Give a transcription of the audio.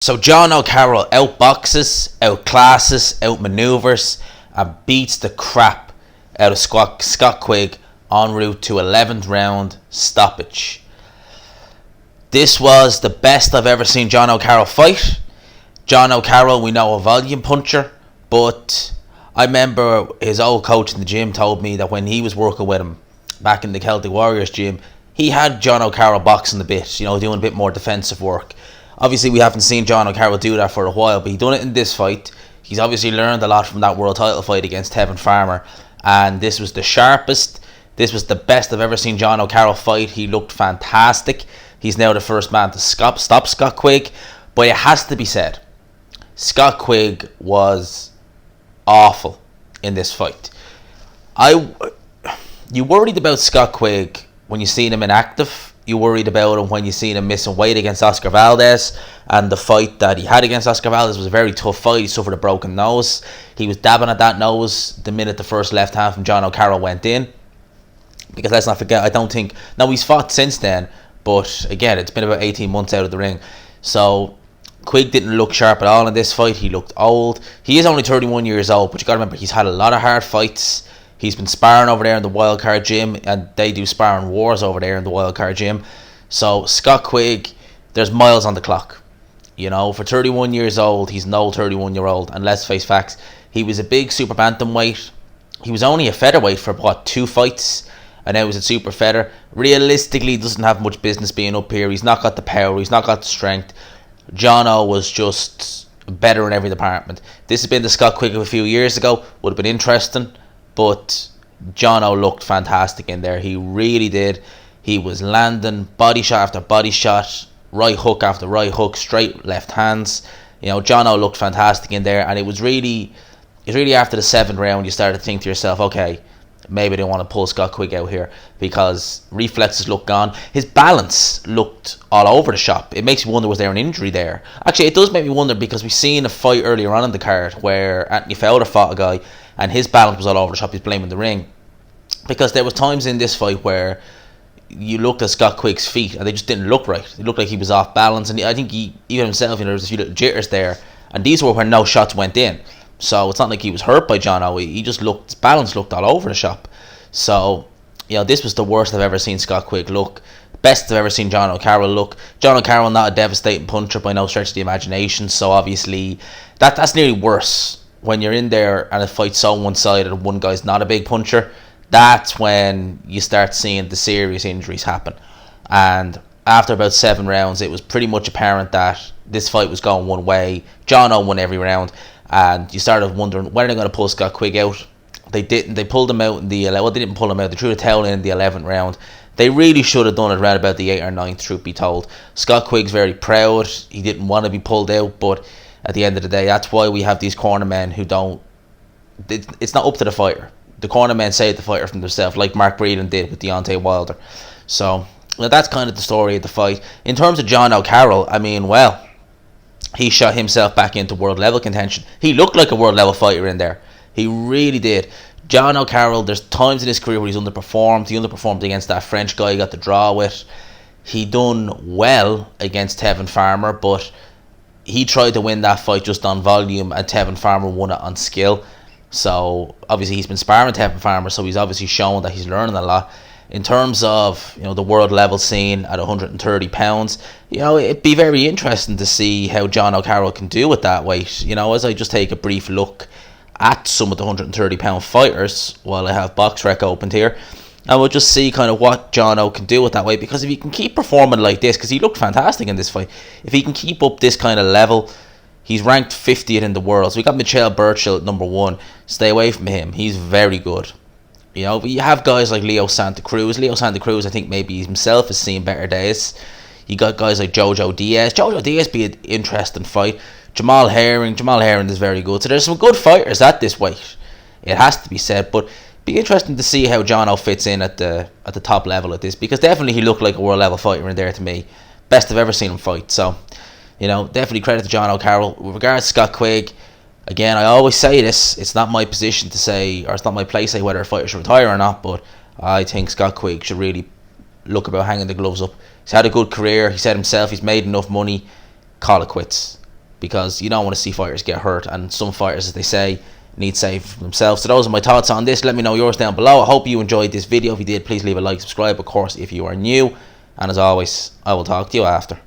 So Jono Carroll outboxes, outclasses, outmaneuvers, and beats the crap out of Scott Quigg en route to 11th round stoppage. This was the best I've ever seen Jono Carroll fight. Jono Carroll, we know, a volume puncher, but I remember his old coach in the gym told me that when he was working with him back in the Celtic Warriors gym, he had Jono Carroll boxing a bit, doing a bit more defensive work. Obviously, we haven't seen Jono Carroll do that for a while, but he done it in this fight. He's obviously learned a lot from that world title fight against Tevin Farmer, and this was the sharpest, this was the best I've ever seen Jono Carroll fight. He looked fantastic. He's now the first man to stop Scott Quigg, but it has to be said, Scott Quigg was awful in this fight. You worried about Scott Quigg when you seen him inactive. You worried about him when you seen him missing weight against Oscar Valdez, and the fight that he had against Oscar Valdez was a very tough fight. He suffered a broken nose. He was dabbing at that nose the minute the first left hand from Jono Carroll went in. Because let's not forget, I don't think... Now, he's fought since then, but again, it's been about 18 months out of the ring. So Quigg didn't look sharp at all in this fight. He looked old. He is only 31 years old, but you got to remember, he's had a lot of hard fights. He's been sparring over there in the Wildcard Gym, and they do sparring wars over there in the Wildcard Gym. So Scott Quigg, there's miles on the clock. For 31 years old, he's no 31-year-old. And let's face facts, he was a big super bantamweight. He was only a featherweight for, 2 fights? And now he's a super feather. Realistically, he doesn't have much business being up here. He's not got the power. He's not got the strength. Jono was just better in every department. This has been the Scott Quigg of a few years ago. Would have been interesting. But Jono looked fantastic in there. He really did. He was landing body shot after body shot, right hook after right hook, straight left hands. Jono looked fantastic in there. And it was really after the 7th round you started to think to yourself, okay, maybe they want to pull Scott Quigg out here, because reflexes looked gone. His balance looked all over the shop. It makes you wonder, was there an injury there? Actually, it does make me wonder, because we've seen a fight earlier on in the card where Anthony Fowler fought a guy and his balance was all over the shop. He's blaming the ring, because there was times in this fight where you looked at Scott Quigg's feet and they just didn't look right. It looked like he was off balance, and I think he even himself, there was a few little jitters there, and these were when no shots went in. So it's not like he was hurt by Jono. He just looked, his balance looked all over the shop. So, this was the worst I've ever seen Scott Quigg look. Best I've ever seen Jono Carroll look. Jono Carroll, not a devastating puncher by no stretch of the imagination. So obviously, that's nearly worse. When you're in there and a fight's so one-sided and one guy's not a big puncher, that's when you start seeing the serious injuries happen. And after about 7 rounds, it was pretty much apparent that this fight was going one way. Jono won every round. And you started wondering, when are they going to pull Scott Quigg out? They didn't. They pulled him out in the... Well, they didn't pull him out. They threw the towel in the 11th round. They really should have done it around about the 8th or 9th, truth be told. Scott Quigg's very proud. He didn't want to be pulled out, but at the end of the day, that's why we have these cornermen who don't... It's not up to the fighter. The cornermen save the fighter from themselves, like Mark Breeden did with Deontay Wilder. So, that's kind of the story of the fight. In terms of Jono Carroll, he shot himself back into world level contention. He looked like a world level fighter in there. He really did. Jono Carroll, there's times in his career where he's underperformed. He underperformed against that French guy he got the draw with. He done well against Tevin Farmer, but he tried to win that fight just on volume, and Tevin Farmer won it on skill. So obviously he's been sparring Tevin Farmer, so he's obviously shown that he's learning a lot. In terms of the world level scene at 130 pounds, it'd be very interesting to see how Jono Carroll can do with that weight. As I just take a brief look at some of the 130 pound fighters while I have BoxRec opened here, and we'll just see kind of what Jono can do with that weight. Because if he can keep performing like this, because he looked fantastic in this fight, if he can keep up this kind of level, he's ranked 50th in the world. So we got Michelle Burchill at number 1. Stay away from him. He's very good. But you have guys like Leo Santa Cruz. Leo Santa Cruz, I think maybe himself has seen better days. You got guys like Jojo Diaz. Jojo Diaz be an interesting fight. Jamal Herring is very good. So there's some good fighters at this weight. It has to be said, but be interesting to see how Jono fits in at the top level at this, because definitely he looked like a world level fighter in there to me. Best I've ever seen him fight. So, definitely credit to Jono Carroll. With regards to Scott Quigg, again, I always say this, it's not my position to say, or it's not my place to say whether a fighter should retire or not, but I think Scott Quigg should really look about hanging the gloves up. He's had a good career. He said himself he's made enough money. Call it quits. because you don't want to see fighters get hurt, and some fighters, as they say, need saving themselves. So those are my thoughts on this. Let me know yours down below. I hope you enjoyed this video. If you did, please leave a like, subscribe, of course, if you are new, and as always, I will talk to you after.